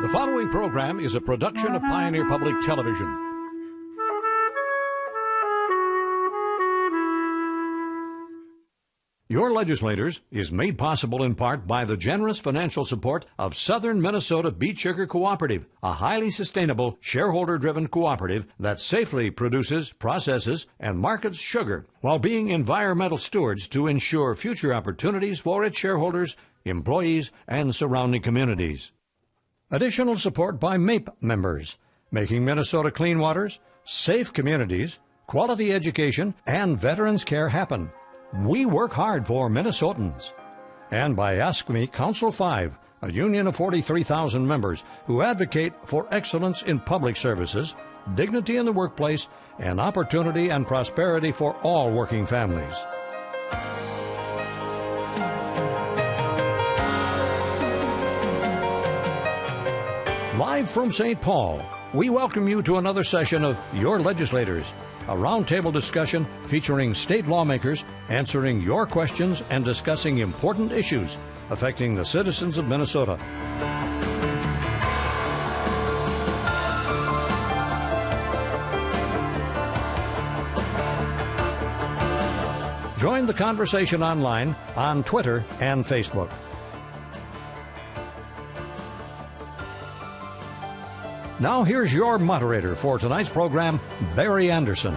The following program is a production of Pioneer Public Television. Your Legislators is made possible in part by the generous financial support of Southern Minnesota Beet Sugar Cooperative, a highly sustainable, shareholder-driven cooperative that safely produces, processes, and markets sugar while being environmental stewards to ensure future opportunities for its shareholders, employees, and surrounding communities. Additional support by MAPE members, making Minnesota clean waters, safe communities, quality education, and veterans care happen. We work hard for Minnesotans. And by Ask Me Council 5, a union of 43,000 members who advocate for excellence in public services, dignity in the workplace, and opportunity and prosperity for all working families. Live from St. Paul, we welcome you to another session of Your Legislators, a roundtable discussion featuring state lawmakers answering your questions and discussing important issues affecting the citizens of Minnesota. Join the conversation online on Twitter and Facebook. Now here's your moderator for tonight's program, Barry Anderson.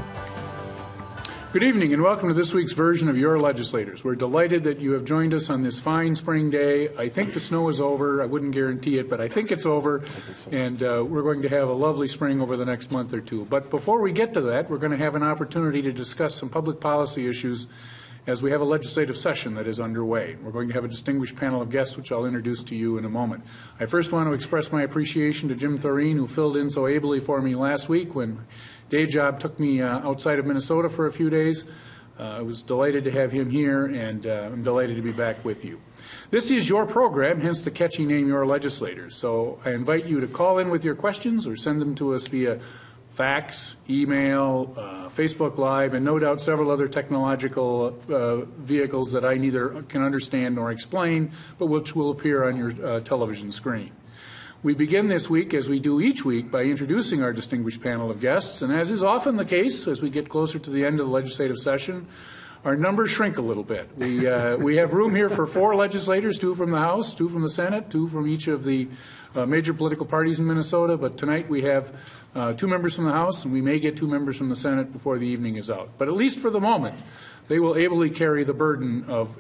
Good evening and welcome to this week's version of Your Legislators. We're delighted that you have joined us on this fine spring day. I think the snow is over. I wouldn't guarantee it, but I think it's over. And we're going to have a lovely spring over the next month or two. But before we get to that, we're going to have an opportunity to discuss some public policy issues as we have a legislative session that is underway. We're going to have a distinguished panel of guests, which I'll introduce to you in a moment. I first want to express my appreciation to Jim Thoreen, who filled in so ably for me last week when day job took me outside of Minnesota for a few days. I was delighted to have him here, and I'm delighted to be back with you. This is your program, hence the catchy name, Your Legislators. So I invite you to call in with your questions or send them to us via fax, email, Facebook Live, and no doubt several other technological vehicles that I neither can understand nor explain, but which will appear on your television screen. We begin this week, as we do each week, by introducing our distinguished panel of guests, and as is often the case as we get closer to the end of the legislative session, our numbers shrink a little bit. We have room here for 4 legislators, 2 from the House, 2 from the Senate, 2 from each of the major political parties in Minnesota, but tonight we have 2 members from the House, and we may get 2 members from the Senate before the evening is out. But at least for the moment, they will ably carry the burden of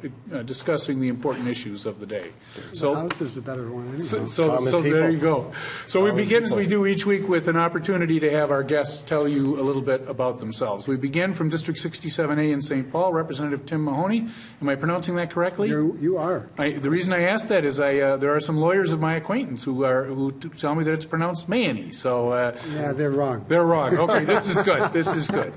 discussing the important issues of the day. So the House is the better one anyway. So there you go. So we begin, as we do each week, with an opportunity to have our guests tell you a little bit about themselves. We begin from District 67A in St. Paul, Representative Tim Mahoney. Am I pronouncing that correctly? You are. The reason I ask that is there are some lawyers of my acquaintance who tell me that it's pronounced Mayonnaise. So yeah, they're wrong. They're wrong. Okay, this is good. This is good.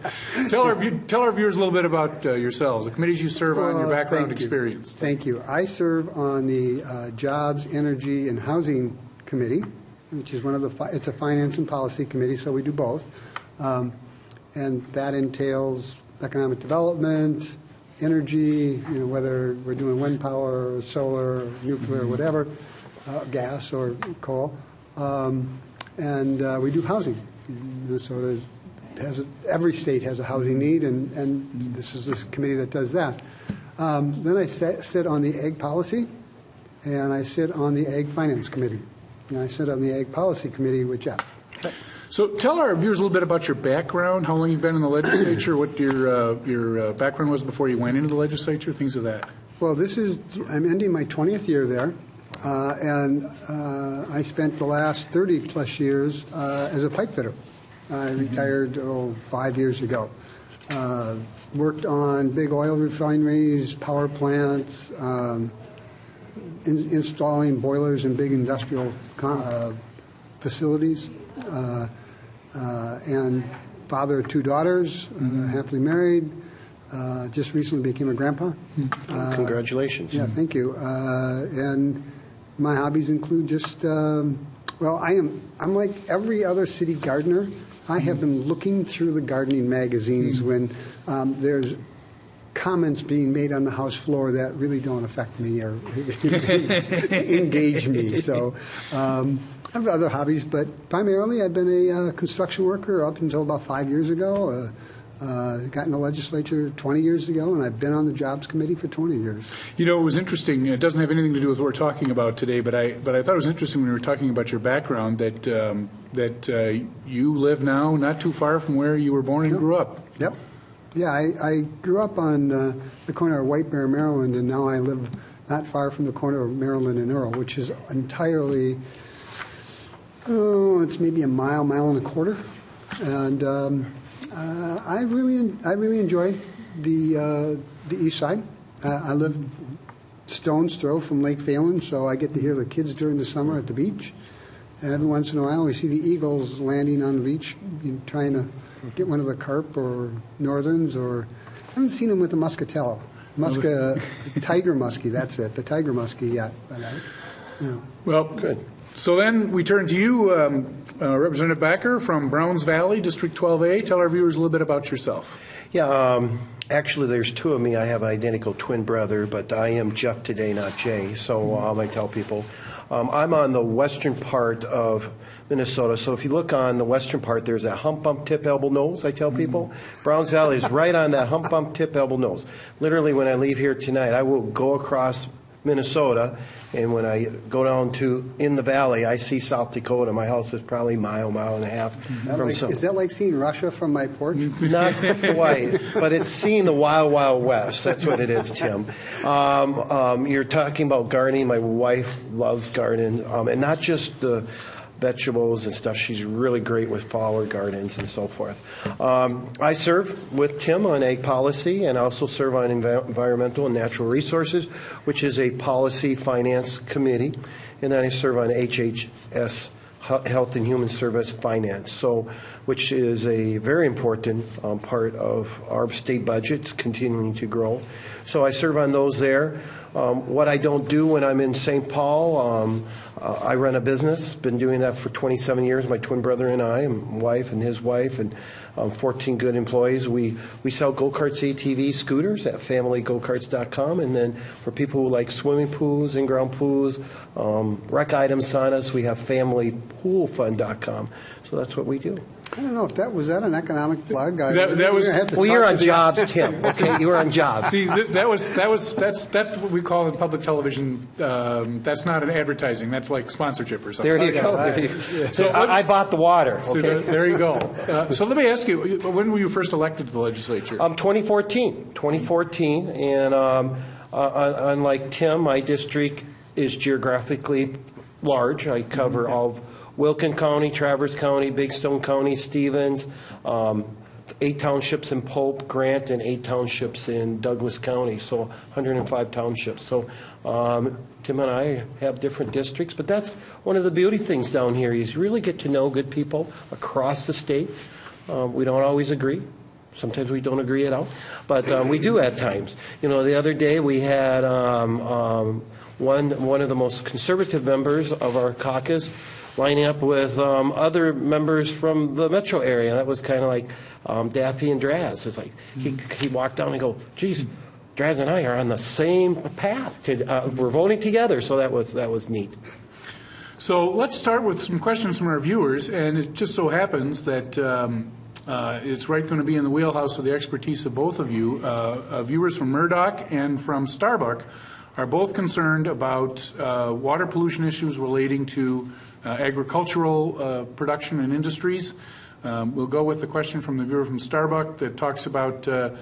Tell our viewers a little bit about yourselves, the committees you serve on, your background experience. Thank you. I serve on the Jobs, Energy, and Housing Committee, which is one of the, it's a finance and policy committee, so we do both. And that entails economic development, energy, whether we're doing wind power, or solar, or nuclear, or whatever, gas or coal. And we do housing. Minnesota every state has a housing need, and this is the committee that does that. Then I sit on the Ag Policy, and I sit on the Ag Finance Committee. And I sit on the Ag Policy Committee with Jeff. Okay. So tell our viewers a little bit about your background, how long you've been in the legislature, what your background was before you went into the legislature, things of that. Well, I'm ending my 20th year there, and I spent the last 30-plus years as a pipe fitter. I retired 5 years ago. Worked on big oil refineries, power plants, installing boilers in big industrial facilities, and father of 2 daughters, happily married. Just recently became a grandpa. Congratulations. Yeah, thank you. And my hobbies include just, I'm like every other city gardener. I have been looking through the gardening magazines when there's comments being made on the House floor that really don't affect me or engage me. So I have other hobbies, but primarily I've been a construction worker up until about 5 years ago. Got in the legislature 20 years ago, and I've been on the Jobs Committee for 20 years. You know, it was interesting. It doesn't have anything to do with what we're talking about today, but I thought it was interesting when we were talking about your background that you live now not too far from where you were born and grew up. Yep. Yeah, I grew up on the corner of White Bear, Maryland, and now I live not far from the corner of Maryland and Earl, which is entirely, it's maybe a mile and a quarter. And I really enjoy the east side. I live stone's throw from Lake Phalen, so I get to hear the kids during the summer at the beach. And every once in a while, we see the eagles landing on the beach, trying to get one of the carp or northerns, or I haven't seen them with the muscatello. Tiger muskie, that's it, the tiger muskie yet. But Well, good. So then we turn to you, Representative Backer from Browns Valley, District 12A. Tell our viewers a little bit about yourself. Yeah, actually, there's two of me. I have an identical twin brother, but I am Jeff today, not Jay. So I tell people. I'm on the western part of Minnesota. So if you look on the western part, there's that hump, bump, tip, elbow, nose, I tell people. Browns Valley is right on that hump, bump, tip, elbow, nose. Literally, when I leave here tonight, I will go across Minnesota, and when I go down to in the valley, I see South Dakota. My house is probably a mile and a half from some. Is that like seeing Russia from my porch? Not quite, but it's seeing the wild, wild west. That's what it is, Tim. You're talking about gardening. My wife loves gardening, and not just the vegetables and stuff. She's really great with flower gardens and so forth. I serve with Tim on ag policy, and I also serve on environmental and natural resources, which is a policy finance committee, and then I serve on HHS, Health and Human Service Finance, so which is a very important part of our state budget, continuing to grow. So I serve on those there. What I don't do when I'm in St. Paul, I run a business, been doing that for 27 years, my twin brother and I, and wife and his wife, and 14 good employees. We sell go-karts, ATV, scooters at familygokarts.com, and then for people who like swimming pools, in-ground pools, rec items, saunas, we have familypoolfund.com. So that's what we do. I don't know if that was an economic plug. You're on jobs, Tim. Okay, you were on jobs. See, that's what we call in public television. That's not an advertising. That's like sponsorship or something. There you go. Yeah. So I bought the water. Okay? So there you go. So let me ask you: when were you first elected to the legislature? 2014, and unlike Tim, my district is geographically large. I cover all of Wilkin County, Traverse County, Big Stone County, Stevens, 8 townships in Pope, Grant, and 8 townships in Douglas County, so 105 townships. So Tim and I have different districts, but that's one of the beauty things down here is you really get to know good people across the state. We don't always agree. Sometimes we don't agree at all, but we do at times. You know, the other day we had one of the most conservative members of our caucus lining up with other members from the metro area. That was kind of like Daffy and Draz. It's like he walked down and go, geez, Draz and I are on the same path. We're voting together, so that was neat. So let's start with some questions from our viewers, and it just so happens that it's right going to be in the wheelhouse of the expertise of both of you. Viewers from Murdoch and from Starbuck are both concerned about water pollution issues relating to agricultural production and industries. We'll go with the question from the viewer from Starbuck that talks about the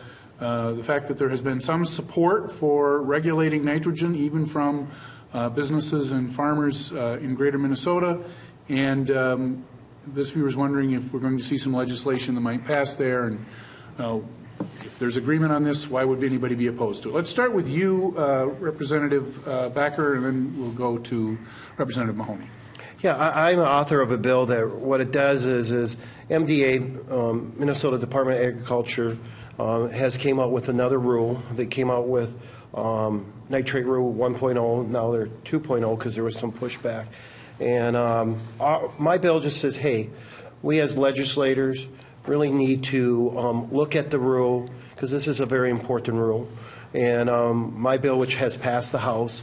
fact that there has been some support for regulating nitrogen, even from businesses and farmers in greater Minnesota. And this viewer is wondering if we're going to see some legislation that might pass there. And if there's agreement on this, why would anybody be opposed to it? Let's start with you, Representative Backer, and then we'll go to Representative Mahoney. Yeah, I'm an author of a bill that what it does is MDA, Minnesota Department of Agriculture, has came out with another rule. They came out with nitrate rule 1.0. Now they're 2.0 because there was some pushback. And my bill just says, hey, we as legislators really need to look at the rule, because this is a very important rule. And my bill, which has passed the House,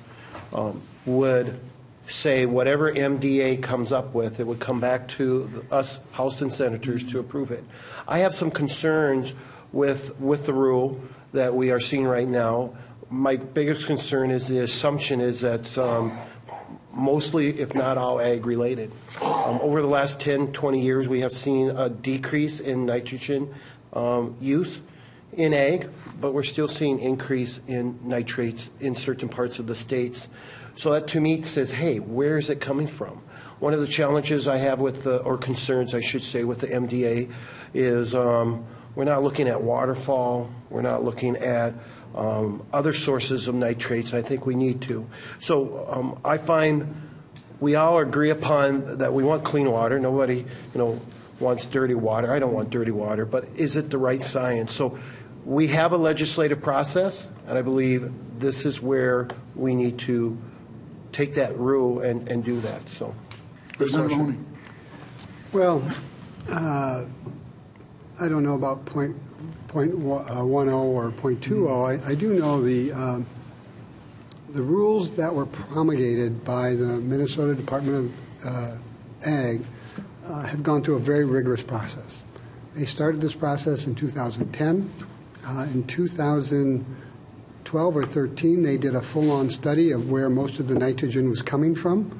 would say whatever MDA comes up with, it would come back to us, House and Senators, to approve it. I have some concerns with the rule that we are seeing right now. My biggest concern is the assumption is that mostly, if not all, ag-related. Over the last 10, 20 years, we have seen a decrease in nitrogen use in ag, but we're still seeing increase in nitrates in certain parts of the states. So that to me says, hey, where is it coming from? One of the challenges I have with or concerns, I should say, with the MDA is we're not looking at waterfall. We're not looking at other sources of nitrates. I think we need to. So I find we all agree upon that we want clean water. Nobody, wants dirty water. I don't want dirty water, but is it the right science? So we have a legislative process, and I believe this is where we need to take that rule and do that. So, President Mahoney. Well, I don't know about point 10 or point 20. I do know the rules that were promulgated by the Minnesota Department of Ag have gone through a very rigorous process. They started this process in 2010. In 2012 or 13, they did a full-on study of where most of the nitrogen was coming from.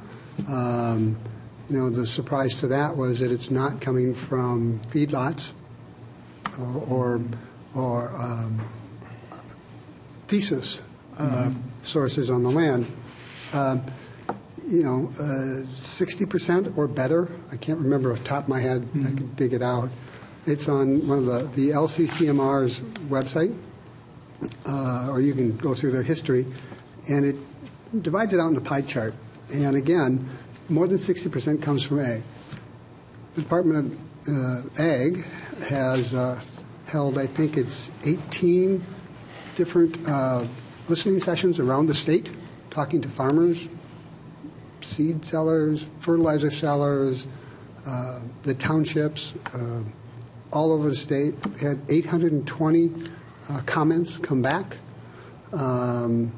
The surprise to that was that it's not coming from feedlots or thesis sources on the land. 60% or better. I can't remember off the top of my head. I could dig it out. It's on one of the LCCMR's website, or you can go through their history, and it divides it out in a pie chart. And again, more than 60% comes from ag. The Department of Ag has held, I think it's 18 different listening sessions around the state, talking to farmers, seed sellers, fertilizer sellers, the townships, all over the state. We had 820 comments come back. So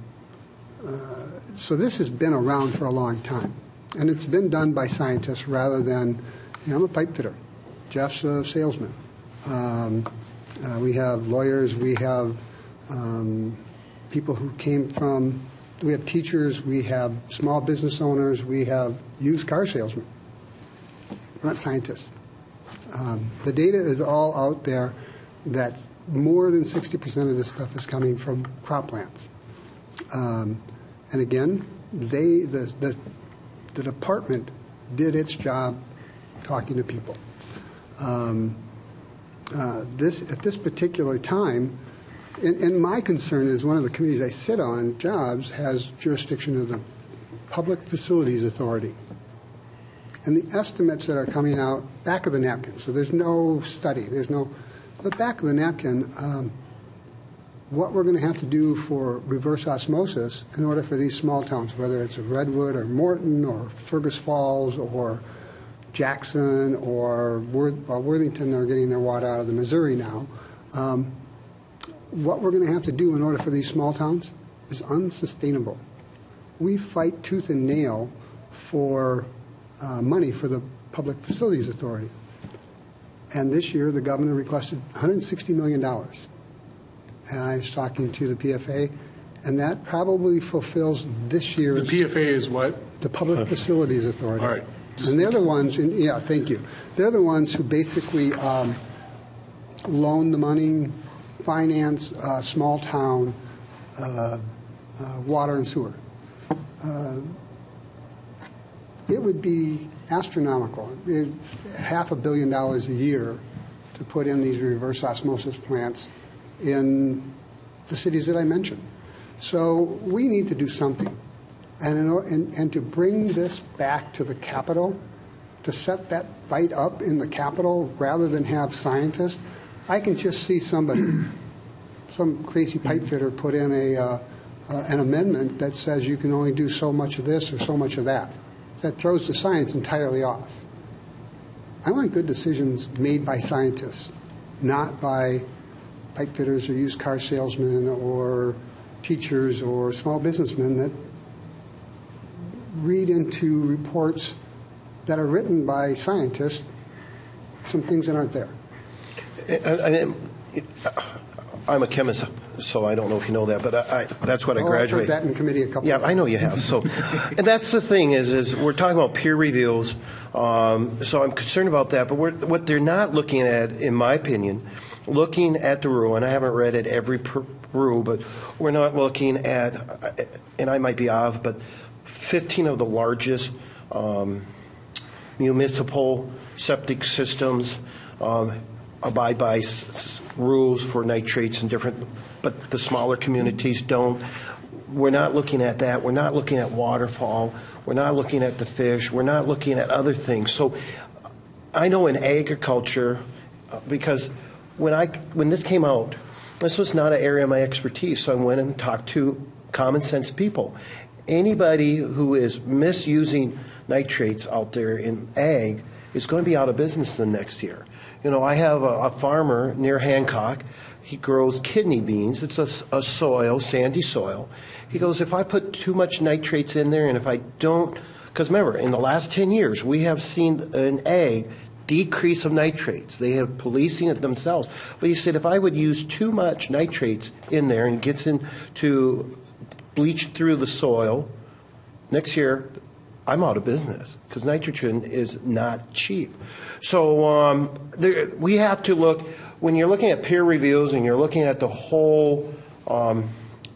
this has been around for a long time. And it's been done by scientists rather than, I'm a pipe fitter. Jeff's a salesman. We have lawyers. We have people who came from, we have teachers. We have small business owners. We have used car salesmen. We're not scientists. The data is all out there that more than 60% of this stuff is coming from croplands. And again, the department did its job talking to people. At this particular time, and my concern is one of the committees I sit on, Jobs, has jurisdiction of the Public Facilities Authority. And the estimates that are coming out back of the napkin, so there's no study, but back of the napkin, what we're going to have to do for reverse osmosis in order for these small towns, whether it's Redwood or Morton or Fergus Falls or Jackson or Worthington are getting their water out of the Missouri now. What we're going to have to do in order for these small towns is unsustainable. We fight tooth and nail for money for the Public Facilities Authority. And this year, the governor requested $160 million. And I was talking to the PFA, and that probably fulfills this year's... The PFA is what? The Public Facilities Authority. All right. And they're the ones, thank you. They're the ones who basically loan the money, finance small town water and sewer. It would be astronomical. $500 million a year to put in these reverse osmosis plants in the cities that I mentioned. So we need to do something. And to bring this back to the Capitol, to set that fight up in the Capitol rather than have scientists, I can just see somebody, some crazy pipe fitter put in an amendment that says you can only do so much of this or so much of that. That throws the science entirely off. I want good decisions made by scientists, not by pipe fitters or used car salesmen or teachers or small businessmen that read into reports that are written by scientists some things that aren't there. I'm a chemist, so I don't know if you know that, but that's what I graduated. I've heard that in committee a couple of times. I know you have. So, and that's the thing is we're talking about peer reviews. So I'm concerned about that. But what they're not looking at, in my opinion, looking at the rule, and I haven't read it every rule, but we're not looking at, and I might be off, but 15 of the largest municipal septic systems abide by rules for nitrates and different, but the smaller communities don't. We're not looking at that. We're not looking at waterfall. We're not looking at the fish. We're not looking at other things. So I know in agriculture, because when this came out, this was not an area of my expertise, so I went and talked to common sense people. Anybody who is misusing nitrates out there in ag is going to be out of business the next year. You know, I have a farmer near Hancock. He grows kidney beans. It's a soil, sandy soil. He goes, if I put too much nitrates in there and if I don't, because remember, in the last 10 years, we have seen in ag decrease of nitrates. They have policing it themselves. But he said, if I would use too much nitrates in there and it gets into bleach through the soil, next year, I'm out of business because nitrogen is not cheap. So we have to look, when you're looking at peer reviews and you're looking at the whole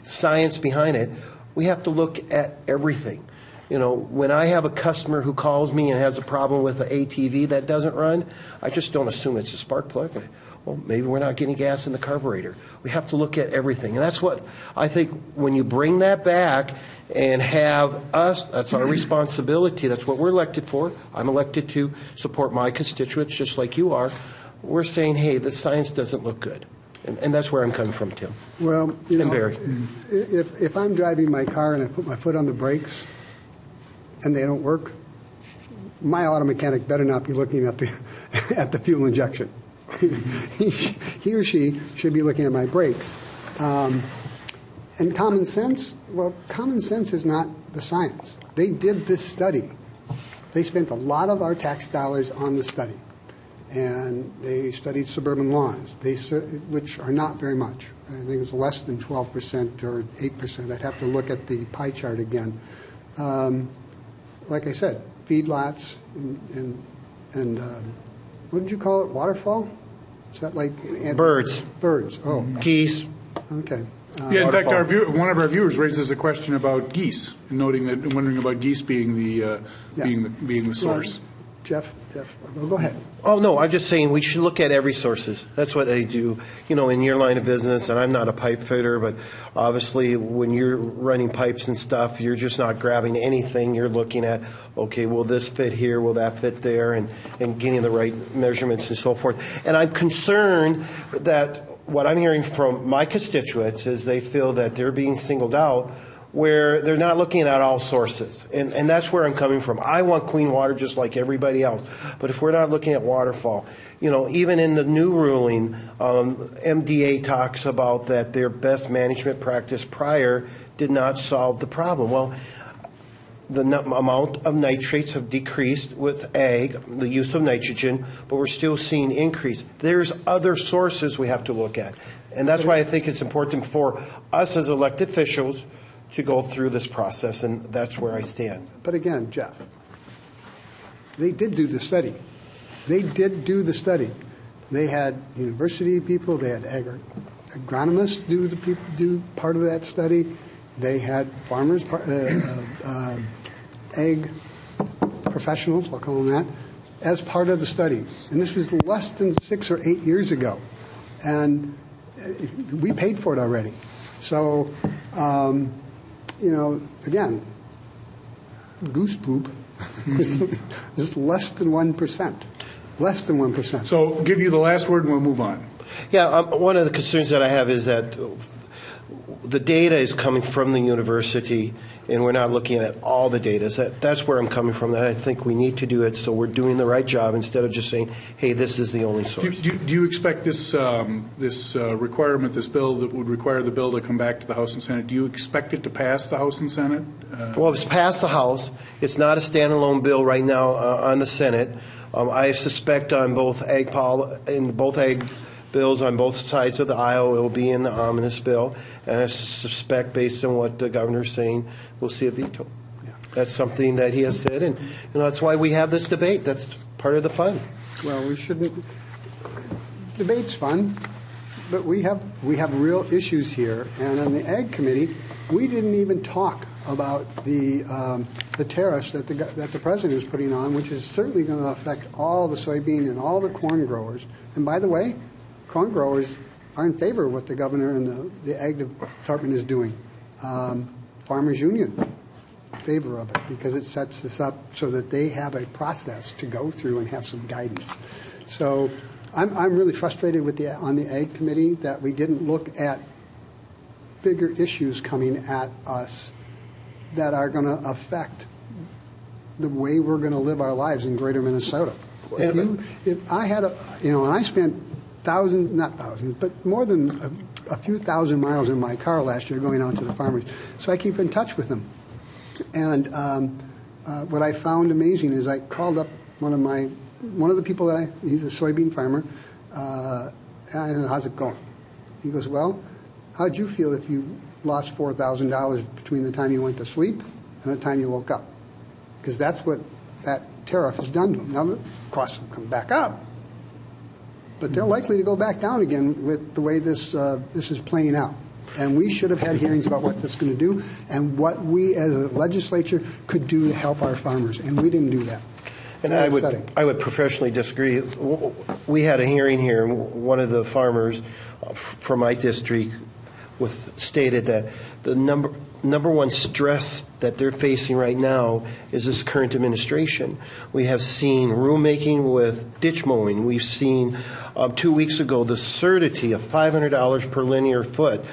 science behind it, we have to look at everything. You know, when I have a customer who calls me and has a problem with an ATV that doesn't run, I just don't assume it's a spark plug. Well, maybe we're not getting gas in the carburetor. We have to look at everything. And that's what I think when you bring that back and have us, that's our responsibility. That's what we're elected for. I'm elected to support my constituents just like you are. We're saying, hey, the science doesn't look good. And that's where I'm coming from, Tim. Well, you know, Barry. If I'm driving my car and I put my foot on the brakes and they don't work, my auto mechanic better not be looking at the fuel injection. He or she should be looking at my brakes. And common sense, well, common sense is not the science. They did this study. They spent a lot of our tax dollars on the study. And they studied suburban lawns, which are not very much. I think it's less than 12% or 8%. I'd have to look at the pie chart again. Like I said, feedlots and what did you call it, waterfall? Is that like... Birds. Birds, oh. Geese. Okay. Yeah, in fact, one of our viewers raises a question about geese, noting that, wondering about geese being the being the source. Well, Jeff, well, go ahead. Oh, no, I'm just saying we should look at every sources. That's what I do, you know, in your line of business, and I'm not a pipe fitter, but obviously when you're running pipes and stuff, you're just not grabbing anything. You're looking at, okay, will this fit here, will that fit there, and getting the right measurements and so forth. And I'm concerned that what I'm hearing from my constituents is they feel that they're being singled out where they're not looking at all sources. And that's where I'm coming from. I want clean water just like everybody else. But if we're not looking at waterfall, you know, even in the new ruling, MDA talks about that their best management practice prior did not solve the problem. Well, the amount of nitrates have decreased with ag, the use of nitrogen, but we're still seeing increase. There's other sources we have to look at. And that's why I think it's important for us as elected officials to go through this process, and that's where I stand. But again, Jeff, they did do the study. They did do the study. They had university people, they had agronomists do part of that study. They had farmers, ag professionals, I'll call them that, as part of the study. And this was less than 6 or 8 years ago. And we paid for it already. So, you know, again, goose poop is less than 1%. Less than 1%. So give you the last word and we'll move on. Yeah, one of the concerns that I have is that the data is coming from the university, and we're not looking at all the data. That's where I'm coming from. That I think we need to do it so we're doing the right job instead of just saying, hey, this is the only source. Do you expect this requirement, this bill that would require the bill to come back to the House and Senate, do you expect it to pass the House and Senate? Well, it's passed the House. It's not a standalone bill right now on the Senate. I suspect on both ag bills on both sides of the aisle, it will be in the omnibus bill, and I suspect, based on what the governor's saying, we'll see a veto. Yeah. That's something that he has said, and that's why we have this debate. That's part of the fun. Well, we shouldn't. Debate's fun, but we have real issues here, and on the Ag Committee, we didn't even talk about the tariffs that the president is putting on, which is certainly going to affect all the soybean and all the corn growers. And by the way, corn growers are in favor of what the governor and the Ag Department is doing. Farmers Union, in favor of it, because it sets this up so that they have a process to go through and have some guidance. So I'm really frustrated on the Ag Committee that we didn't look at bigger issues coming at us that are going to affect the way we're going to live our lives in greater Minnesota. If I had and I spent thousands, not thousands, but more than a few thousand miles in my car last year going out to the farmers. So I keep in touch with them. And what I found amazing is I called up one of the people he's a soybean farmer, and I said, how's it going? He goes, well, how'd you feel if you lost $4,000 between the time you went to sleep and the time you woke up? Because that's what that tariff has done to them. Now, the costs will come back up, but they're likely to go back down again with the way this is playing out. And we should have had hearings about what this is going to do and what we as a legislature could do to help our farmers, and we didn't do that. And I would professionally disagree. We had a hearing here, and one of the farmers from my district stated that the number one stress that they're facing right now is this current administration. We have seen rulemaking with ditch mowing. We've seen 2 weeks ago the certity of $500 per linear foot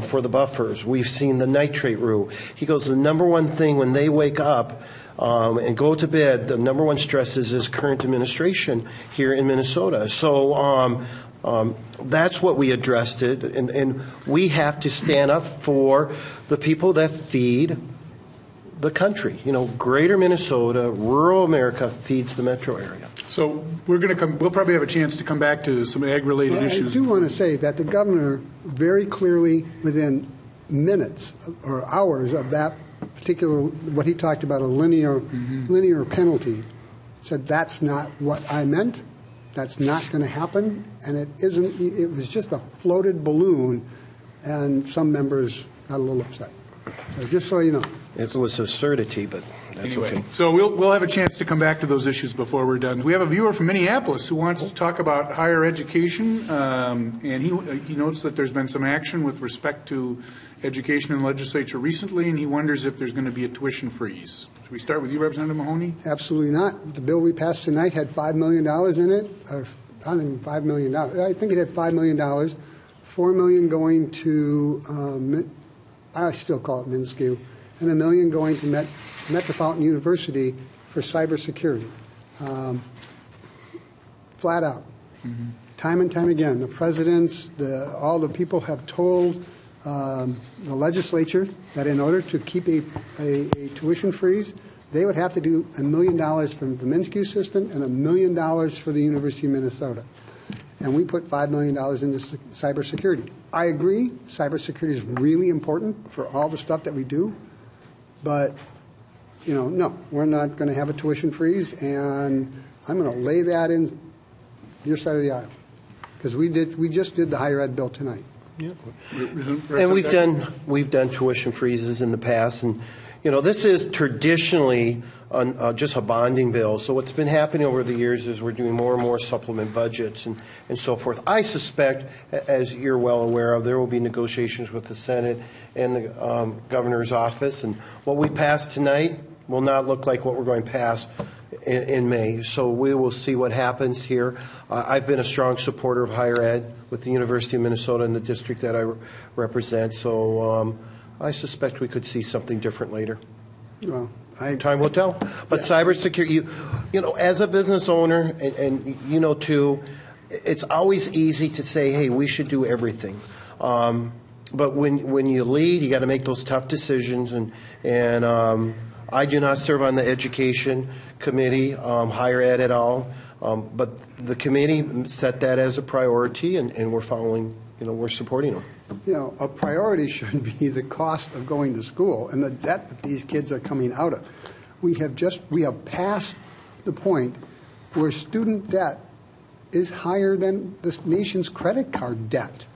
for the buffers. We've seen the nitrate rule. He goes, the number one thing when they wake up and go to bed, the number one stress is this current administration here in Minnesota. So that's what we addressed it, and we have to stand up for the people that feed the country. Greater Minnesota, rural America feeds the metro area. So we'll probably have a chance to come back to some ag-related issues. I do want to say that the governor very clearly, within minutes or hours of that particular, what he talked about, a linear penalty, said that's not what I meant. That's not going to happen, and it isn't. It was just a floated balloon, and some members got a little upset. So just so you know. It was a certitude, but that's anyway, okay. So we'll have a chance to come back to those issues before we're done. We have a viewer from Minneapolis who wants to talk about higher education, and he notes that there's been some action with respect to education in the legislature recently, and he wonders if there's going to be a tuition freeze. Should we start with you, Representative Mahoney? Absolutely not. The bill we passed tonight had $5 million in it. Not even $5 million. I think it had $5 million. $4 million going to, I still call it MnSCU, and $1 million going to Metropolitan University for cybersecurity. Flat out. Mm-hmm. Time and time again, the presidents, all the people have told the legislature that in order to keep a tuition freeze, they would have to do $1 million from the MnSCU system and $1 million for the University of Minnesota. And we put $5 million into cybersecurity. I agree, cybersecurity is really important for all the stuff that we do, but no, we're not going to have a tuition freeze, and I'm going to lay that in your side of the aisle, because we just did the higher ed bill tonight. Yeah. And we've done tuition freezes in the past, and this is traditionally just a bonding bill. So what's been happening over the years is we're doing more and more supplement budgets and so forth. I suspect, as you're well aware of, there will be negotiations with the Senate and the governor's office, and what we pass tonight will not look like what we're going to pass in May. So we will see what happens here. I've been a strong supporter of higher ed with the University of Minnesota and the district that I represent. So I suspect we could see something different later. Well, Time will tell. But cybersecurity, you know, as a business owner, and you know too, it's always easy to say, hey, we should do everything. But when you lead, you got to make those tough decisions. And I do not serve on the education committee, higher ed at all. But the committee set that as a priority, and we're following, you know, we're supporting them. You know, a priority should be the cost of going to school and the debt that these kids are coming out of. We have passed the point where student debt is higher than the nation's credit card debt.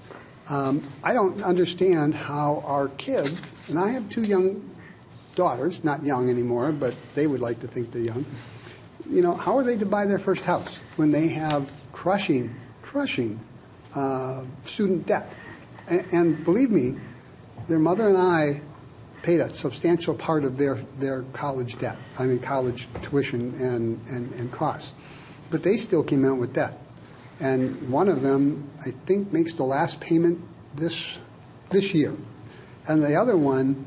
I don't understand how our kids, and I have 2 young daughters, not young anymore, but they would like to think they're young. You know, how are they to buy their first house when they have crushing student debt? And believe me, their mother and I paid a substantial part of their college debt, college tuition and costs. But they still came out with debt. And one of them, I think, makes the last payment this year. And the other one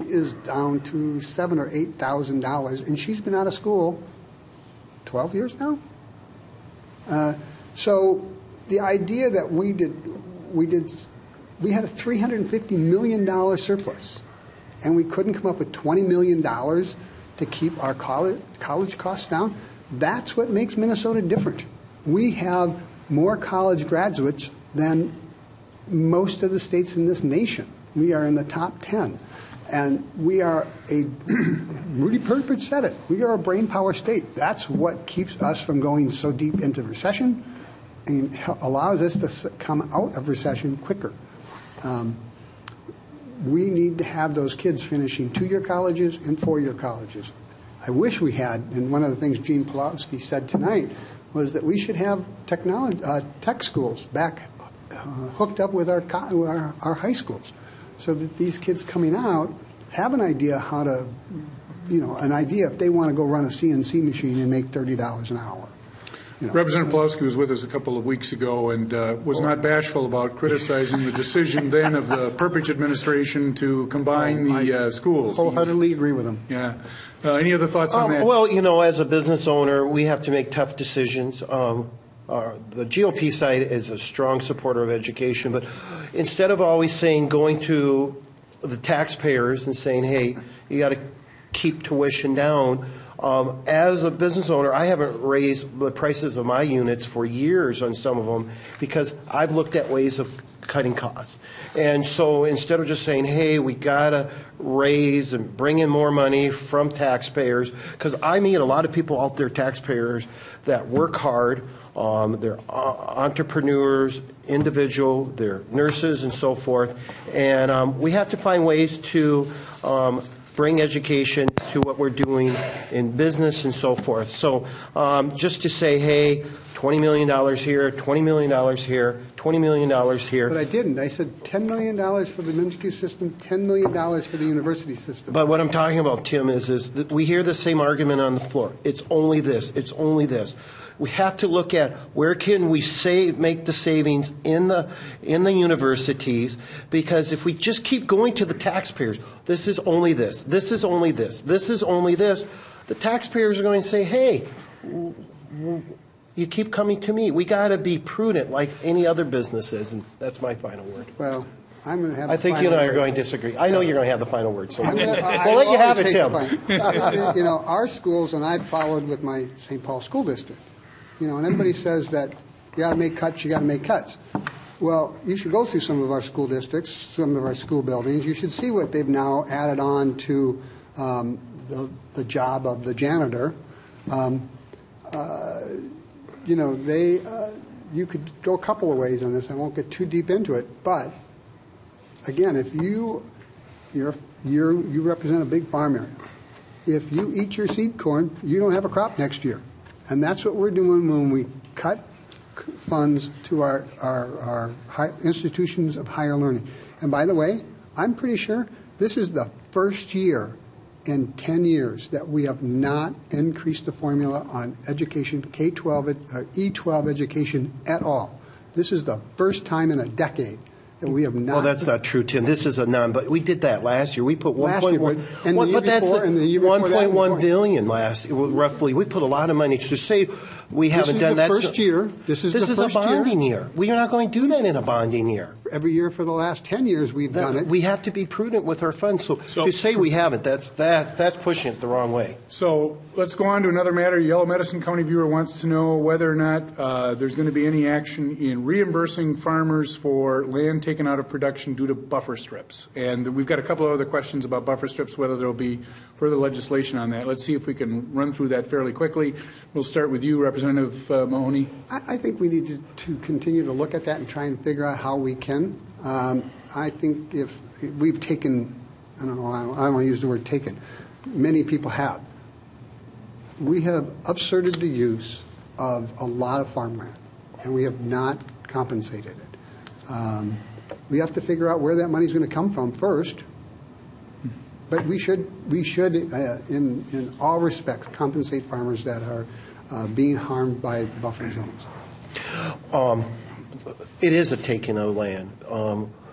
is down to $7,000 or $8,000, and she's been out of school 12 years now. So the idea that we had a $350 million surplus, and we couldn't come up with $20 million to keep our college costs down. That's what makes Minnesota different. We have more college graduates than most of the states in this nation. We are in the top 10. And we are Rudy Purpich said it, we are a brain power state. That's what keeps us from going so deep into recession and allows us to come out of recession quicker. We need to have those kids finishing 2-year colleges and 4-year colleges. I wish we had, and one of the things Gene Pawlowski said tonight was that we should have tech schools back hooked up with our high schools, so that these kids coming out have an idea how to, an idea if they want to go run a CNC machine and make $30 an hour. Representative Pawlowski was with us a couple of weeks ago and was not bashful about criticizing the decision then of the Purpich administration to combine the schools. Wholeheartedly agree with him. Yeah. Any other thoughts on that? Well, as a business owner, we have to make tough decisions. The GOP side is a strong supporter of education, but instead of always going to the taxpayers and saying, hey, you got to keep tuition down, as a business owner, I haven't raised the prices of my units for years on some of them because I've looked at ways of cutting costs. And so instead of just saying, hey, we got to raise and bring in more money from taxpayers, because I meet a lot of people out there, taxpayers, that work hard. They're entrepreneurs, individual, they're nurses and so forth. And we have to find ways to bring education to what we're doing in business and so forth. So just to say, hey, $20 million here, $20 million here, $20 million here. But I didn't. I said $10 million for the Minsky system, $10 million for the university system. But what I'm talking about, Tim, is that we hear the same argument on the floor. It's only this. It's only this. We have to look at where can we make the savings in the universities, because if we just keep going to the taxpayers, this is only this, this is only this, this is only this, the taxpayers are going to say, hey, you keep coming to me. We got to be prudent like any other businesses, and that's my final word. Well, I'm going to have. I think you and I are going to disagree. I know you're going to have the final word, so we'll let you have it, Tim. Our schools, and I've followed with my St. Paul School District. And everybody says that you got to make cuts, you got to make cuts. Well, you should go through some of our school districts, some of our school buildings. You should see what they've now added on to the job of the janitor. You could go a couple of ways on this. I won't get too deep into it, but again, if you represent a big farm area, if you eat your seed corn, you don't have a crop next year. And that's what we're doing when we cut funds to our institutions of higher learning. And by the way, I'm pretty sure this is the first year in 10 years that we have not increased the formula on education, K-12, E-12 education at all. This is the first time in a decade that we have not. Well, that's not true, Tim. This is a but we did that last year. We put Last year, 1.1, and the year before, and the year before that, 1.1 billion last roughly. We put a lot of money to say we haven't done that. This is the first a bonding year. We are not going to do that in a bonding year. Every year for the last 10 years we've done it. We have to be prudent with our funds. So to say we haven't, that's pushing it the wrong way. So let's go on to another matter. Yellow Medicine County viewer wants to know whether or not there's going to be any action in reimbursing farmers for land taken out of production due to buffer strips. And we've got a couple of other questions about buffer strips, whether there will be further legislation on that. Let's see if we can run through that fairly quickly. We'll start with you, Representative Mahoney. I think we need to continue to look at that and try and figure out how we can. I think if we've taken, I don't want to use the word taken, many people have. We have absurded the use of a lot of farmland, and we have not compensated it. We have to figure out where that money is going to come from first, but we should in all respects, compensate farmers that are being harmed by buffer zones. It is a taking of land.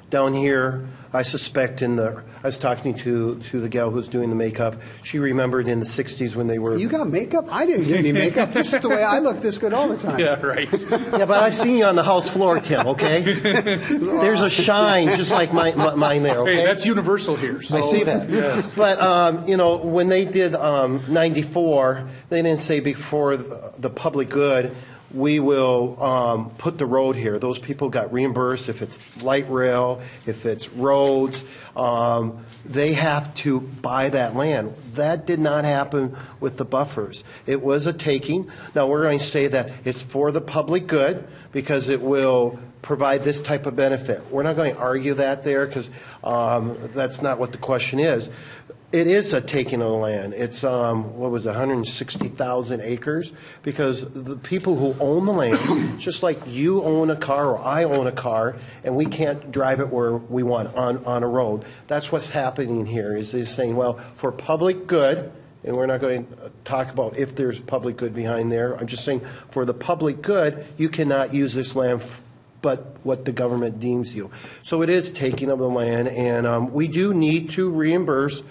Down here, I suspect I was talking to the gal who's doing the makeup. She remembered in the 60s when they were... You got makeup? I didn't get any makeup. This is the way I look this good all the time. Yeah, right. Yeah, but I've seen you on the House floor, Tim, okay? There's a shine just like mine there, okay? Hey, that's universal here. So. I see that. Yes. But, when they did 94, they didn't say before the public good, we will put the road here. Those people got reimbursed if it's light rail, if it's roads. They have to buy that land. That did not happen with the buffers. It was a taking. Now, we're going to say that it's for the public good because it will provide this type of benefit. We're not going to argue that there because that's not what the question is. It is a taking of the land. It's, 160,000 acres? Because the people who own the land, just like you own a car or I own a car, and we can't drive it where we want on a road, that's what's happening here, is they're saying, well, for public good, and we're not going to talk about if there's public good behind there. I'm just saying for the public good, you cannot use this land but what the government deems you. So it is taking of the land, and we do need to reimburse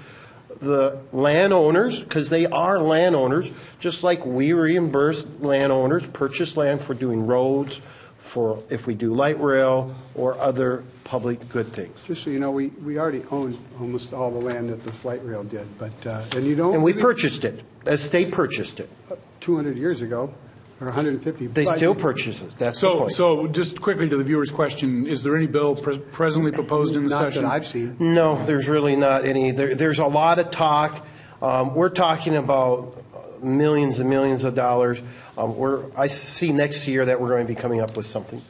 the landowners, because they are landowners, just like we reimburse landowners, purchase land for doing roads, for if we do light rail or other public good things. Just so you know, we already own almost all the land that this light rail did, but and you don't. And we really, purchased it. The state purchased it. 200 years ago, or 150. They still purchase it. That's the point. So just quickly to the viewer's question, is there any bill presently proposed in the session? Not that I've seen. No, there's really not any. There's a lot of talk. We're talking about millions and millions of dollars. I see next year that we're going to be coming up with something.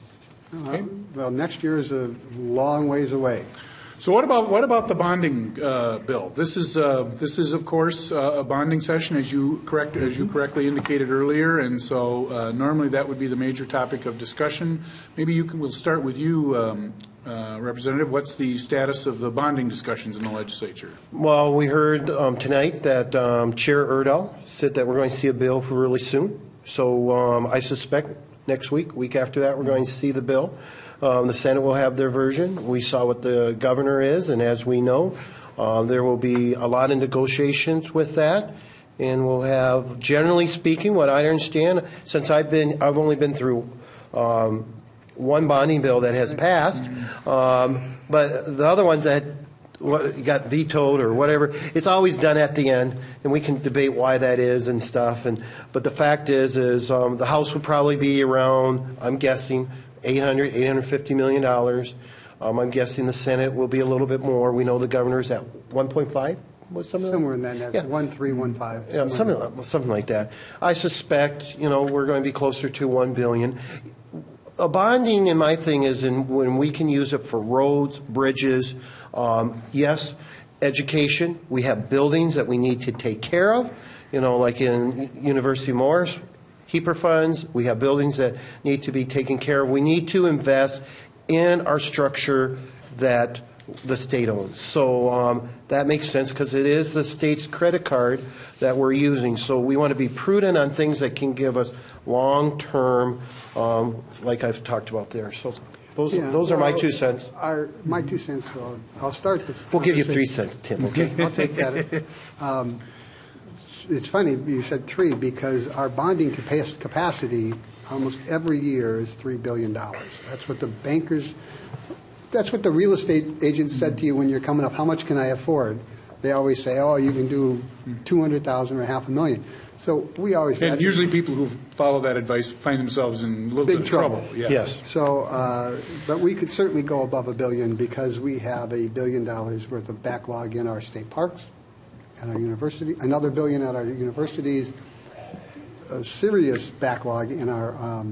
Okay. Well, next year is a long ways away. So what about the bonding bill? This is of course a bonding session, as you correctly indicated earlier, and so normally that would be the major topic of discussion. Maybe we'll start with you, Representative. What's the status of the bonding discussions in the legislature? Well, we heard tonight that Chair Erdahl said that we're going to see a bill for really soon. So I suspect next week after that, we're going to see the bill. The Senate will have their version. We saw what the governor is, and as we know, there will be a lot of negotiations with that. And we'll have, generally speaking, what I understand, since I've only been through one bonding bill that has passed, but the other ones that got vetoed or whatever, it's always done at the end, and we can debate why that is and stuff. But the fact is the House would probably be around, I'm guessing, $850 million. I'm guessing the Senate will be a little bit more. We know the governor's at 1.5. Somewhere in that, yeah. 1.315. Yeah, something like that. I suspect, we're going to be closer to $1 billion. Bonding, in my thing, is when we can use it for roads, bridges. Yes, education. We have buildings that we need to take care of. Like in University of Morris. HEPR funds, we have buildings that need to be taken care of. We need to invest in our structure that the state owns. So that makes sense because it is the state's credit card that we're using. So we want to be prudent on things that can give us long-term, like I've talked about there. So those are my 2 cents. My 2 cents, well, I'll start this. We'll give you 3 cents, Tim, okay? I'll take that. It's funny you said 3 because our bonding capacity almost every year is $3 billion. That's what the real estate agents said to you when you're coming up. How much can I afford? They always say, oh, you can do 200,000 or $500,000. So we always. And usually people who follow that advice find themselves in a little bit of trouble. Yes. So, but we could certainly go above $1 billion because we have $1 billion worth of backlog in our state parks, at our university, another $1 billion at our universities, a serious backlog in our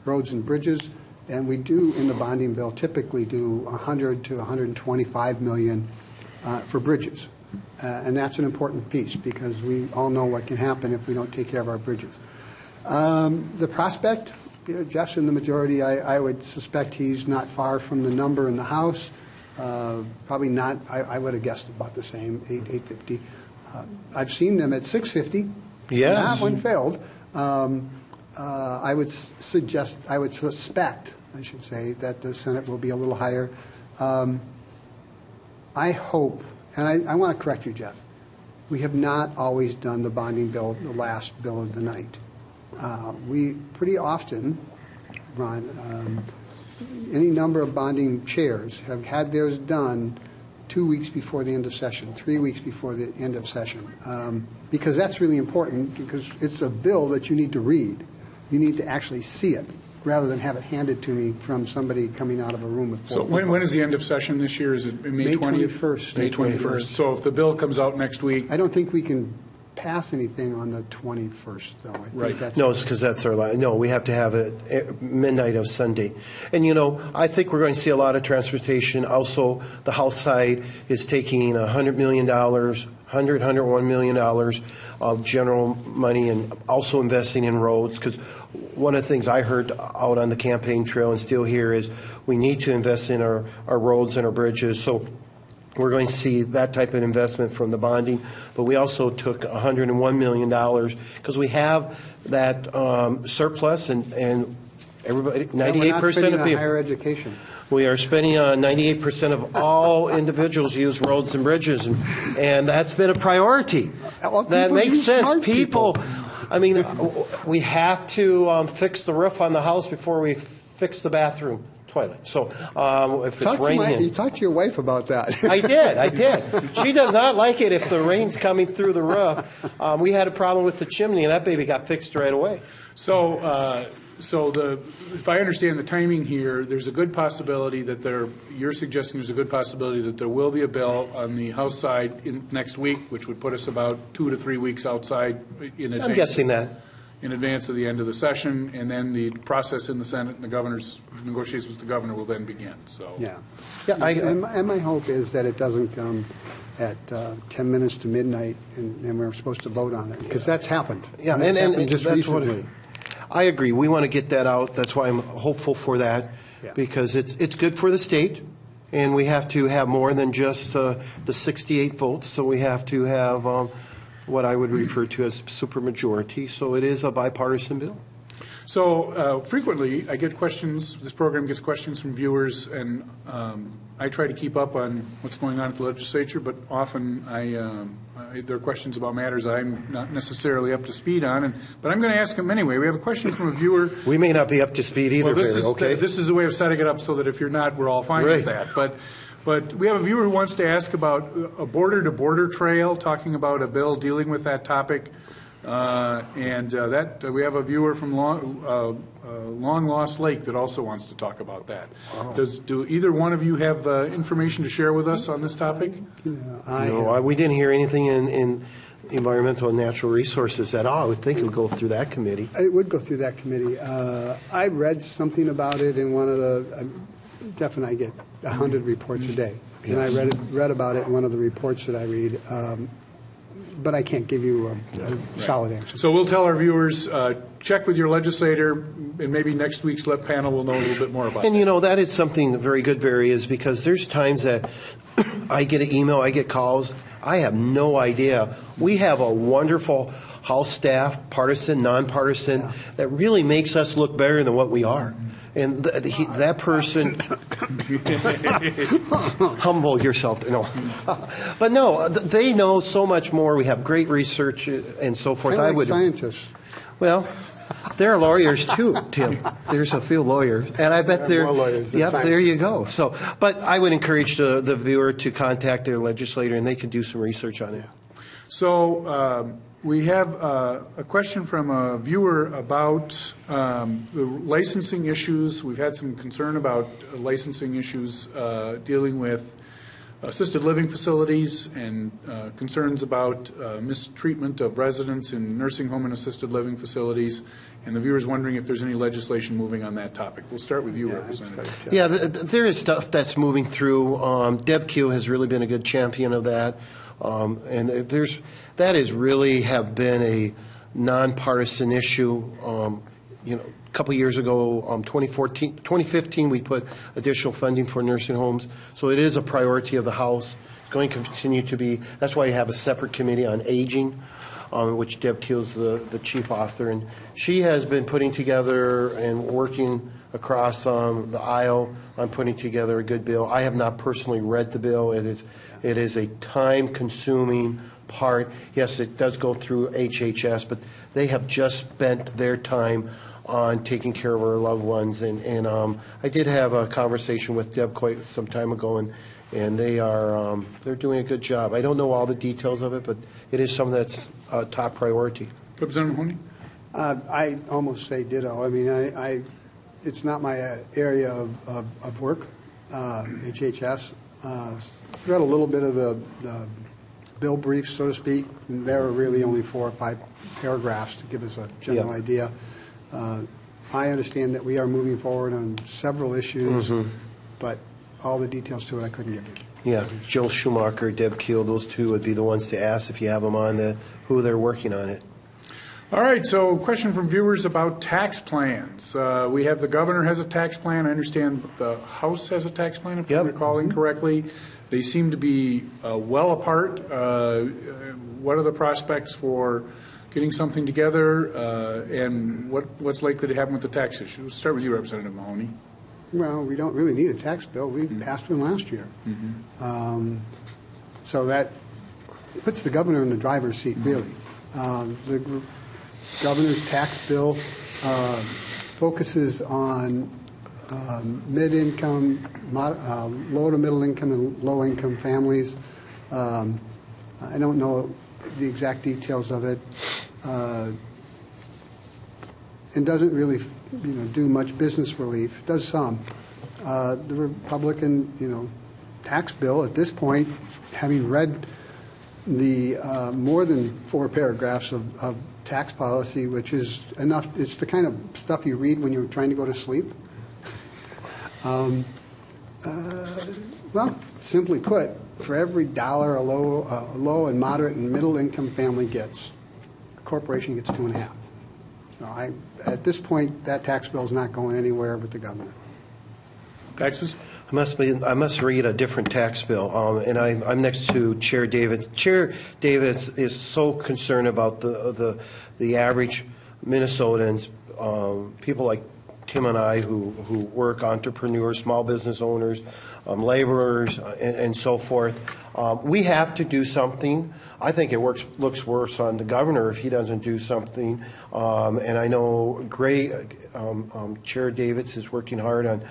roads and bridges, and we do in the bonding bill typically do 100 to 125 million for bridges. And that's an important piece because we all know what can happen if we don't take care of our bridges. The prospect, Jeff's in the majority. I would suspect he's not far from the number in the House. Probably not. I would have guessed about the same, 850. I've seen them at 650. Yes. That one failed. I would suspect, I should say, that the Senate will be a little higher. I hope. And I want to correct you, Jeff. We have not always done the bonding bill, the last bill of the night. We pretty often, Ron, any number of bonding chairs have had theirs done 2 weeks before the end of session, 3 weeks before the end of session, because that's really important because it's a bill that you need to read. You need to actually see it rather than have it handed to me from somebody coming out of a room with four So when is the end of session this year? Is it May 20th? 21st. May 21st. So if the bill comes out next week, I don't think we can pass anything on the 21st, though. I think Right. that's- No, it's because that's our, no, we have to have it at midnight of Sunday. And, I think we're going to see a lot of transportation. Also, the House side is taking $100 million, $101 million of general money and also investing in roads, because one of the things I heard out on the campaign trail and still hear is we need to invest in our roads and our bridges. So we're going to see that type of investment from the bonding. But we also took $101 million because we have that surplus and everybody, 98% we're not spending of on people. higher education. We are spending 98% of all individuals use roads and bridges, and that's been a priority. Well, That people makes use sense. smart people. I mean, we have to fix the roof on the house before we fix the bathroom toilet. So if it's You raining. talked to your wife about that. I did. She does not like it if the rain's coming through the roof. We had a problem with the chimney, and that baby got fixed right away. So if I understand the timing here, there's a good possibility that you're suggesting there's a good possibility that there will be a bill on the House side next week, which would put us about 2 to 3 weeks outside in advance. I'm guessing that. In advance of the end of the session, and then the process in the Senate and the governor's negotiations with the governor will then begin. So Yeah. Yeah, And my hope is that it doesn't come at 10 minutes to midnight and we're supposed to vote on it, because that's happened. Yeah, That's and happened just that's what recently. I agree. We want to get that out. That's why I'm hopeful for that, Yeah. because it's good for the state, and we have to have more than just the 68 votes. So we have to have what I would refer to as supermajority. So it is a bipartisan bill. So frequently, I get questions, this program gets questions from viewers, and I try to keep up on what's going on at the legislature, but often there are questions about matters I'm not necessarily up to speed on, but I'm going to ask them anyway. We have a question from a viewer. We may not be up to speed either, Well, this Barry, is, okay? this is a way of setting it up so that if you're not, we're all fine with Right. that. But we have a viewer who wants to ask about a border-to-border trail, talking about a bill dealing with that topic. That we have a viewer from Long Lost Lake that also wants to talk about that. Do either one of you have information to share with us on this topic? No, we didn't hear anything in environmental and natural resources at all. I would think it would go through that committee. It would go through that committee. I read something about it in one of the, Jeff and I get 100 reports a day. And I read about it in one of the reports that I read. but I can't give you a solid answer. So we'll tell our viewers, check with your legislator, and maybe next week's LEP panel will know a little bit more about And that. you know, that is something very good, Barry, is because there's times that I get an email, I get calls, I have no idea. We have a wonderful House staff, partisan, nonpartisan, that really makes us look better than what we are. And that person, humble yourself. No. But no, they know so much more. We have great research and so forth. I like scientists. Well, there are lawyers too, Tim. There's a few lawyers, and I bet There are more lawyers than Yep, there you scientists. go. So, but I would encourage the viewer to contact their legislator, and they can do some research on it. So we have a question from a viewer about the licensing issues. We've had some concern about licensing issues dealing with assisted living facilities and concerns about mistreatment of residents in nursing home and assisted living facilities. And the viewer's wondering if there's any legislation moving on that topic. We'll start with you, Representative. Yeah, there is stuff that's moving through. Deb Q has really been a good champion of that. And that is really have been a nonpartisan issue. You know, a couple of years ago, 2015, we put additional funding for nursing homes. So it is a priority of the House. It's going to continue to be. That's why you have a separate committee on aging, which Deb Keel is the chief author. And she has been putting together and working across the aisle on putting together a good bill. I have not personally read the bill. It is a time-consuming part. Yes, it does go through HHS, but they have just spent their time on taking care of our loved ones. And I did have a conversation with Deb quite some time ago, and they're doing a good job. I don't know all the details of it, but it is something that's a top priority. Representative Mahoney? I almost say ditto. I mean, it's not my area of work, HHS. Read a little bit of the bill brief, so to speak, and there are really only 4 or 5 paragraphs to give us a general idea. I understand that we are moving forward on several issues, but all the details to it I couldn't give you. Yeah, Jill Schumacher, Deb Keel, those two would be the ones to ask if you have them on who they're working on it. All right, so question from viewers about tax plans. We have the governor has a tax plan. I understand the House has a tax plan, if I'm recalling correctly. They seem to be well apart. What are the prospects for getting something together, and what's likely to happen with the tax issue? We'll start with you, Representative Mahoney. Well, we don't really need a tax bill. We passed one last year. So that puts the governor in the driver's seat, really. The governor's tax bill focuses on mid-income, low to middle income, and low-income families. I don't know the exact details of it. It doesn't really, do much business relief. It does some. The Republican, tax bill at this point, having read the more than 4 paragraphs of tax policy, which is enough. It's the kind of stuff you read when you're trying to go to sleep. Well, simply put, for every dollar a low and moderate and middle income family gets, a corporation gets 2.5. So at this point, that tax bill is not going anywhere with the governor. Taxes? I must read a different tax bill, and I'm next to Chair Davis. Chair Davis is so concerned about the average Minnesotans, people like Tim and I who work, entrepreneurs, small business owners, laborers, and so forth. We have to do something. I think it looks worse on the governor if he doesn't do something. And I know Chair Davis is working hard on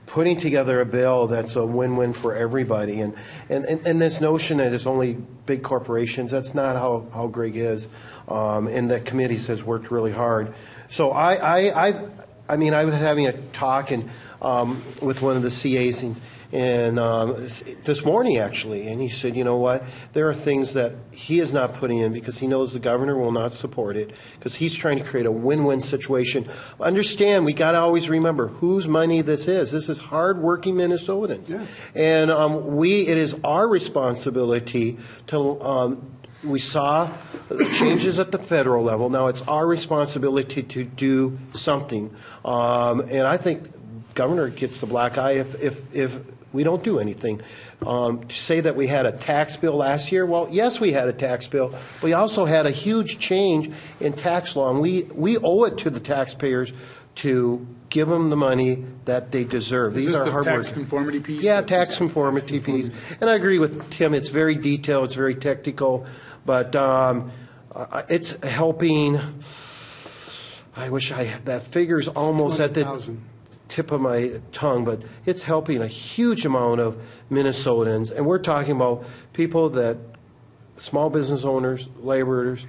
putting together a bill that's a win-win for everybody. And this notion that it's only big corporations, that's not how Greg is. And the committee has worked really hard. So I was having a talk with one of the CAs and this morning, actually, and he said, you know what, there are things that he is not putting in because he knows the governor will not support it because he's trying to create a win-win situation. Understand, we got to always remember whose money this is. This is hard-working Minnesotans. Yeah. And it is our responsibility to we saw the changes at the federal level. Now it's our responsibility to do something. And I think Governor gets the black eye if we don't do anything. To say that we had a tax bill last year, well, yes, we had a tax bill. We also had a huge change in tax law. And we owe it to the taxpayers to give them the money that they deserve. Is These this are the hard tax work. conformity piece? Yeah, tax conformity fees. And I agree with Tim. It's very detailed. It's very technical. But it's helping. I wish that figure's almost at the 20,000. tip of my tongue, but it's helping a huge amount of Minnesotans. And we're talking about people that, small business owners, laborers,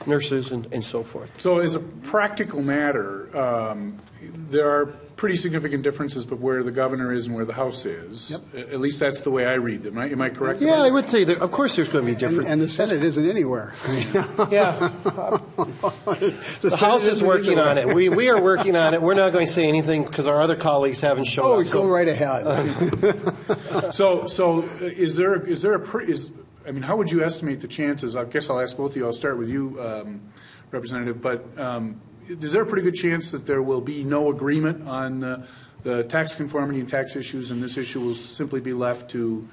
nurses, and so forth. So as a practical matter, there are pretty significant differences but where the governor is and where the House is. At least that's the way I read them. Am I correct? Yeah, about I that? would say that, of course there's going to be difference. And the Senate isn't anywhere. Yeah. The House is working on it. We are working on it. We're not going to say anything because our other colleagues haven't shown Oh, up. go right ahead. So is there I mean, how would you estimate the chances? I guess I'll ask both of you. I'll start with you, Representative. But is there a pretty good chance that there will be no agreement on the tax conformity and tax issues, and this issue will simply be left to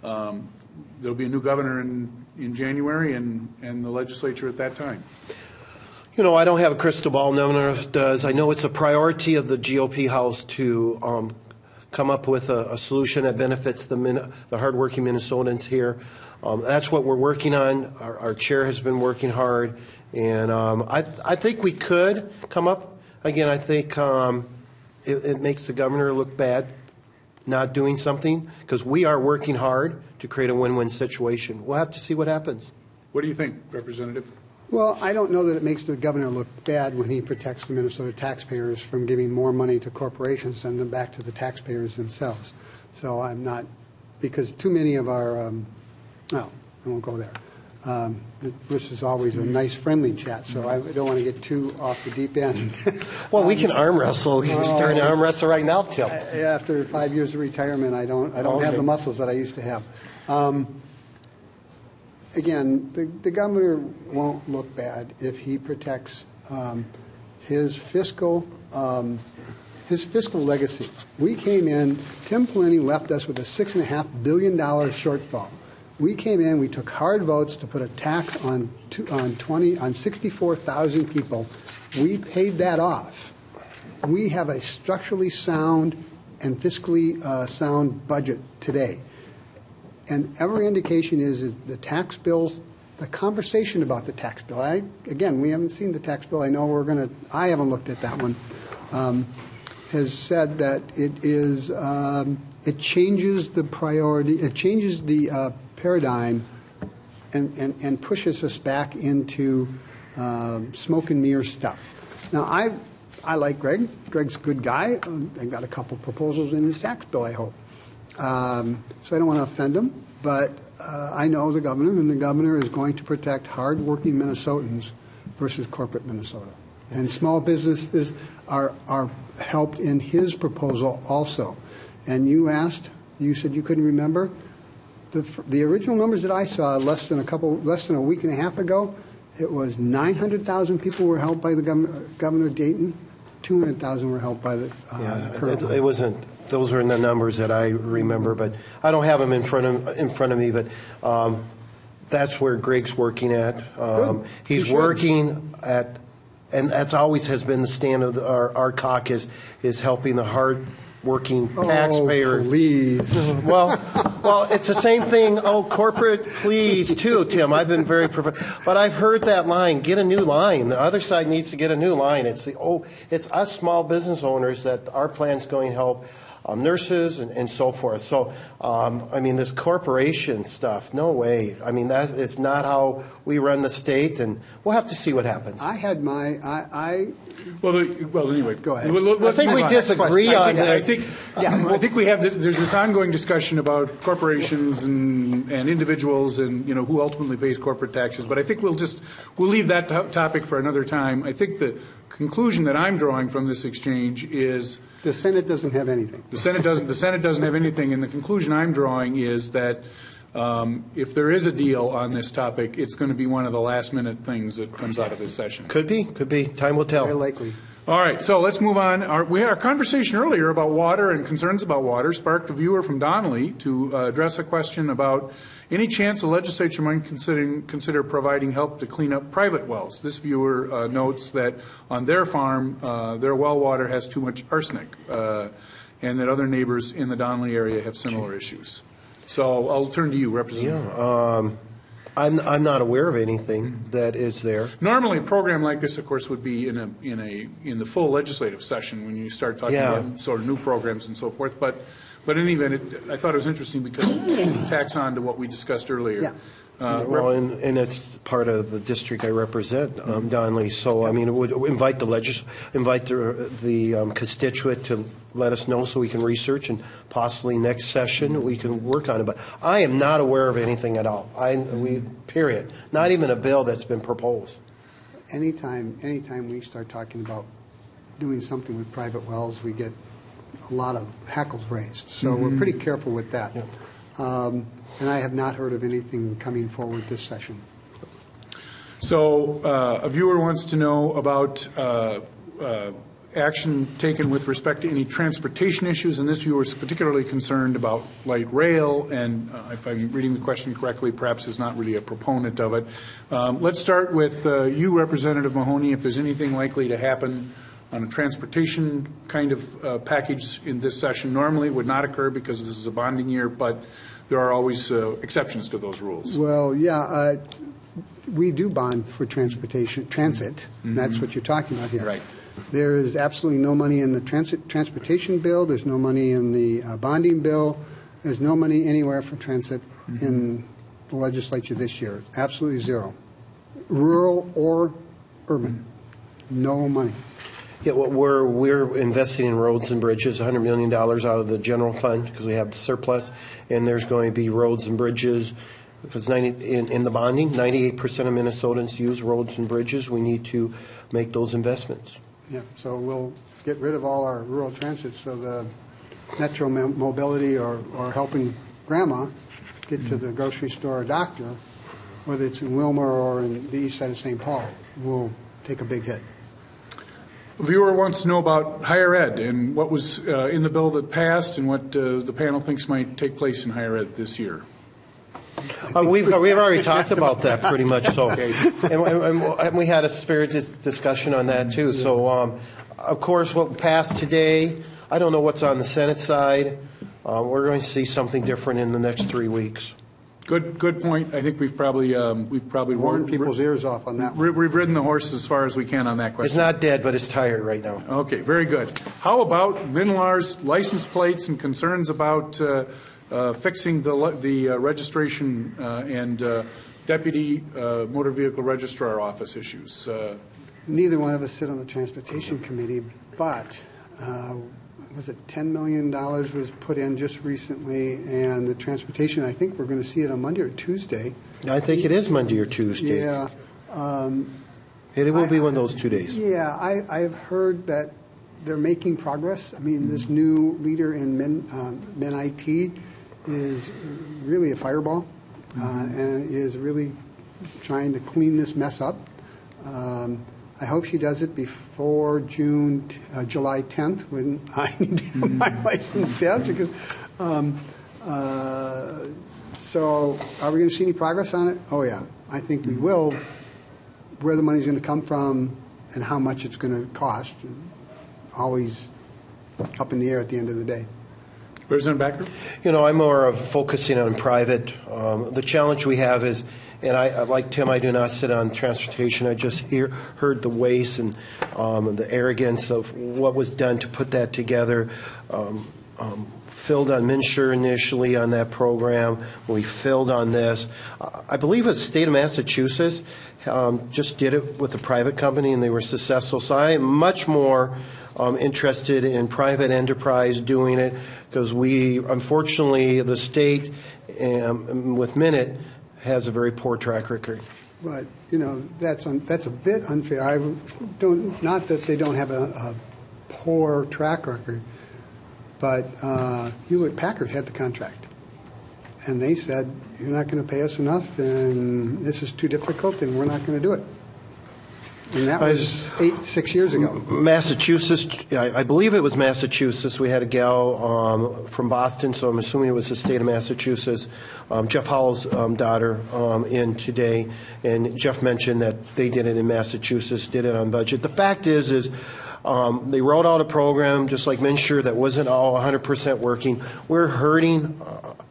there'll be a new governor in January and the legislature at that time? You know, I don't have a crystal ball. No one else does. I know it's a priority of the GOP House to come up with a solution that benefits the hardworking Minnesotans here. That's what we're working on. Our chair has been working hard, and I think we could come up. Again, I think it makes the governor look bad not doing something because we are working hard to create a win-win situation. We'll have to see what happens. What do you think, Representative? Well, I don't know that it makes the governor look bad when he protects the Minnesota taxpayers from giving more money to corporations than them back to the taxpayers themselves. So I'm not, because too many of our, no, I won't go there. This is always a nice, friendly chat, so I don't want to get too off the deep end. Well, we can arm wrestle. We can start an arm wrestle right now, Tim. After 5 years of retirement, I don't have the muscles that I used to have. Again, the governor won't look bad if he protects his fiscal legacy. We came in, Tim Pawlenty left us with a $6.5 billion shortfall. We came in, we took hard votes to put a tax on 64,000 people. We paid that off. We have a structurally sound and fiscally sound budget today. And every indication is the tax bills, the conversation about the tax bill. Again, we haven't seen the tax bill. I know I haven't looked at that one. Has said that it is, it changes the priority, it changes the paradigm and pushes us back into smoke and mirror stuff. Now, I like Greg. Greg's a good guy. I've got a couple proposals in his tax bill, I hope. So I don't want to offend him, but I know the governor, and the governor is going to protect hardworking Minnesotans versus corporate Minnesota. And small businesses are helped in his proposal also. And you said you couldn't remember. The original numbers that I saw less than a week and a half ago, it was 900,000 people were helped by the Governor Dayton, 200,000 were helped by the current. It wasn't. Those are in the numbers that I remember, but I don't have them in front of me. But that's where Greg's working at. He's working at, and that's always has been the stand of our caucus, is helping the hard-working taxpayer. Oh, please. Well, it's the same thing. Oh, corporate, please, too, Tim. I've been very but I've heard that line. Get a new line. The other side needs to get a new line. It's us small business owners that our plan's going to help. Nurses and so forth. So, I mean, this corporation stuff, no way. I mean, it's not how we run the state, and we'll have to see what happens. I had my, Well, anyway. Go ahead. I think we disagree on this. I think we have, there's this ongoing discussion about corporations and individuals and, who ultimately pays corporate taxes. But I think we'll leave that topic for another time. I think the conclusion that I'm drawing from this exchange is the Senate doesn't have anything. The Senate doesn't have anything, and the conclusion I'm drawing is that if there is a deal on this topic, it's going to be one of the last-minute things that comes out of this session. Could be. Time will tell. Very likely. All right, so let's move on. We had our conversation earlier about water and concerns about water sparked a viewer from Donnelly to address a question about any chance the legislature might consider providing help to clean up private wells. This viewer notes that on their farm, their well water has too much arsenic, and that other neighbors in the Donnelly area have similar issues. So I'll turn to you, Representative. Yeah, I'm not aware of anything that is there. Normally, a program like this, of course, would be in the full legislative session when you start talking about sort of new programs and so forth. But in any event, I thought it was interesting because it tacks on to what we discussed earlier. Yeah. Well, and it's part of the district I represent, Donnelly. So I mean, it would invite the constituent to let us know so we can research, and possibly next session we can work on it. But I am not aware of anything at all. Period. Not even a bill that's been proposed. Anytime we start talking about doing something with private wells, we get a lot of hackles raised. So we're pretty careful with that. Yeah. And I have not heard of anything coming forward this session. So a viewer wants to know about action taken with respect to any transportation issues, and this viewer is particularly concerned about light rail, and if I'm reading the question correctly, perhaps is not really a proponent of it. Let's start with you, Representative Mahoney, if there's anything likely to happen on a transportation kind of package in this session. Normally it would not occur because this is a bonding year, but there are always exceptions to those rules. Well, yeah, we do bond for transit, and that's what you're talking about here. Right. There is absolutely no money in the transportation bill. There's no money in the bonding bill. There's no money anywhere for transit in the legislature this year. Absolutely zero. Rural or urban, no money. Yeah, well, we're investing in roads and bridges, $100 million out of the general fund because we have the surplus, and there's going to be roads and bridges because in the bonding, 98% of Minnesotans use roads and bridges. We need to make those investments. Yeah, so we'll get rid of all our rural transit, so the metro mobility or helping grandma get to the grocery store or doctor, whether it's in Wilmer or in the east side of St. Paul, will take a big hit. A viewer wants to know about higher ed and what was in the bill that passed and what the panel thinks might take place in higher ed this year. We've already talked about that pretty much. So, and we had a spirited discussion on that too. So, of course, what passed today, I don't know what's on the Senate side. We're going to see something different in the next 3 weeks. Good point. I think we've probably Worn people's ears off on that one. We've ridden the horse as far as we can on that question. It's not dead, but it's tired right now. Okay, very good. How about Minlar's license plates and concerns about fixing the registration and deputy motor vehicle registrar office issues? Neither one of us sit on the transportation committee, but was it $10 million was put in just recently, and the transportation, I think we're going to see it on Monday or Tuesday. I think it is Monday or Tuesday. Yeah. It will be one of those 2 days. Yeah, I've heard that they're making progress. I mean, this new leader in MenIT is really a fireball and is really trying to clean this mess up. I hope she does it before July 10th, when I need to have my license stamped. Because, so, are we going to see any progress on it? Oh yeah, I think we will. Where the money's going to come from and how much it's going to cost, always up in the air at the end of the day. Representative Backer? You know, I'm more of focusing on private. The challenge we have is, and I like Tim, I do not sit on transportation. I just heard the waste and the arrogance of what was done to put that together. Filled on MNsure initially on that program. We filled on this. I believe the state of Massachusetts just did it with a private company and they were successful. So I am much more interested in private enterprise doing it because unfortunately, the state with Minute has a very poor track record. But, you know, that's a bit unfair. Not that they don't have a poor track record, but Hewlett-Packard had the contract. and they said, you're not going to pay us enough, and this is too difficult, and we're not going to do it. And that was 6 years ago. Massachusetts, I believe it was Massachusetts. We had a gal from Boston, so I'm assuming it was the state of Massachusetts. Jeff Howell's daughter in today, and Jeff mentioned that they did it in Massachusetts, did it on budget. The fact is they wrote out a program, just like Minsure, that wasn't all 100% working. We're hurting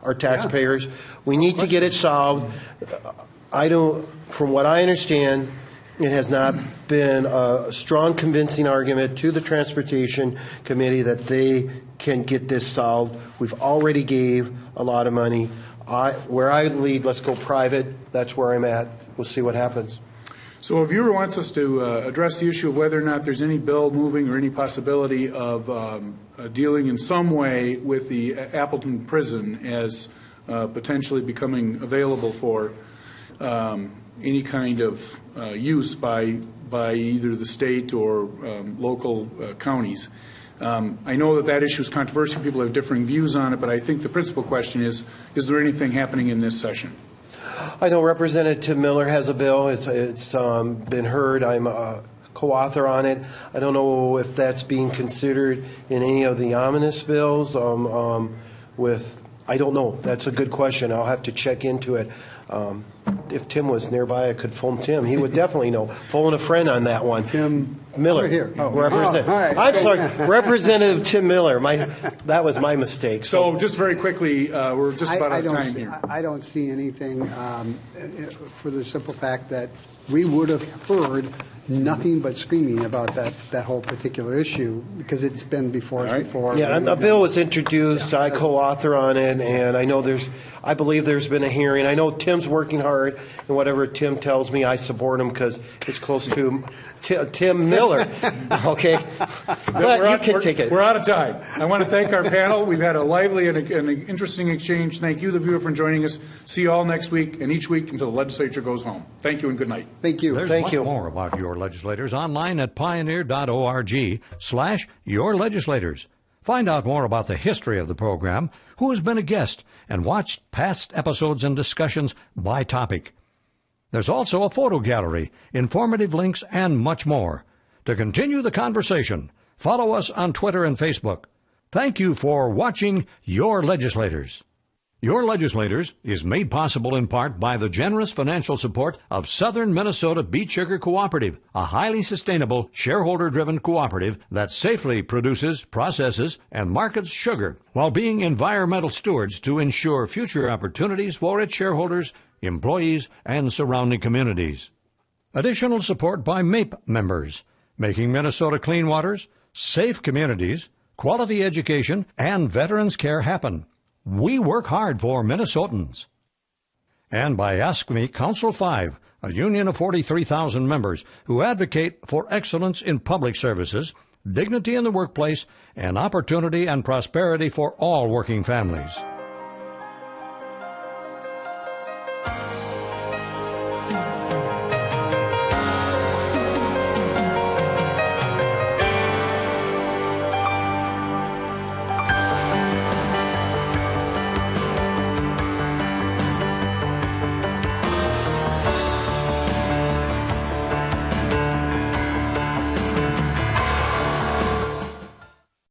our taxpayers. Yeah. We need to get it solved. From what I understand, it has not been a strong, convincing argument to the Transportation Committee that they can get this solved. We've already gave a lot of money. Where I lead, let's go private. That's where I'm at. We'll see what happens. So a viewer wants us to address the issue of whether or not there's any bill moving or any possibility of dealing in some way with the Appleton prison as potentially becoming available for any kind of use by either the state or local counties. I know that issue is controversial. People have differing views on it, but I think the principal question is there anything happening in this session? I know Representative Tim Miller has a bill. It's been heard. I'm a co-author on it. I don't know if that's being considered in any of the omnibus bills. I don't know. That's a good question. I'll have to check into it. If Tim was nearby, I could phone Tim. He would definitely know. Phone a friend on that one. Tim Miller. Here. Oh. Right. I'm sorry. Representative Tim Miller. That was my mistake. So just very quickly, we're just about out of time here. I don't see anything for the simple fact that we would have heard nothing but screaming about that whole particular issue because it's been before us before. Yeah, and the bill was introduced. I co-author on it, and I believe there's been a hearing. I know Tim's working hard, and whatever Tim tells me, I support him because it's close to Tim Miller. Okay, but you can take it. We're out of time. I want to thank our panel. We've had a lively and interesting exchange. Thank you, the viewer, for joining us. See you all next week and each week until the legislature goes home. Thank you and good night. Thank you. There's much more about Your Legislators online at pioneer.org/yourlegislators. Find out more about the history of the program, who has been a guest, and watch past episodes and discussions by topic. There's also a photo gallery, informative links, and much more. To continue the conversation, follow us on Twitter and Facebook. Thank you for watching Your Legislators. Your Legislators is made possible in part by the generous financial support of Southern Minnesota Beet Sugar Cooperative, a highly sustainable, shareholder-driven cooperative that safely produces, processes, and markets sugar while being environmental stewards to ensure future opportunities for its shareholders, employees, and surrounding communities. Additional support by MAPE members, making Minnesota clean waters, safe communities, quality education, and veterans care happen. We work hard for Minnesotans. And by Ask Me Council 5, a union of 43,000 members who advocate for excellence in public services, dignity in the workplace, and opportunity and prosperity for all working families.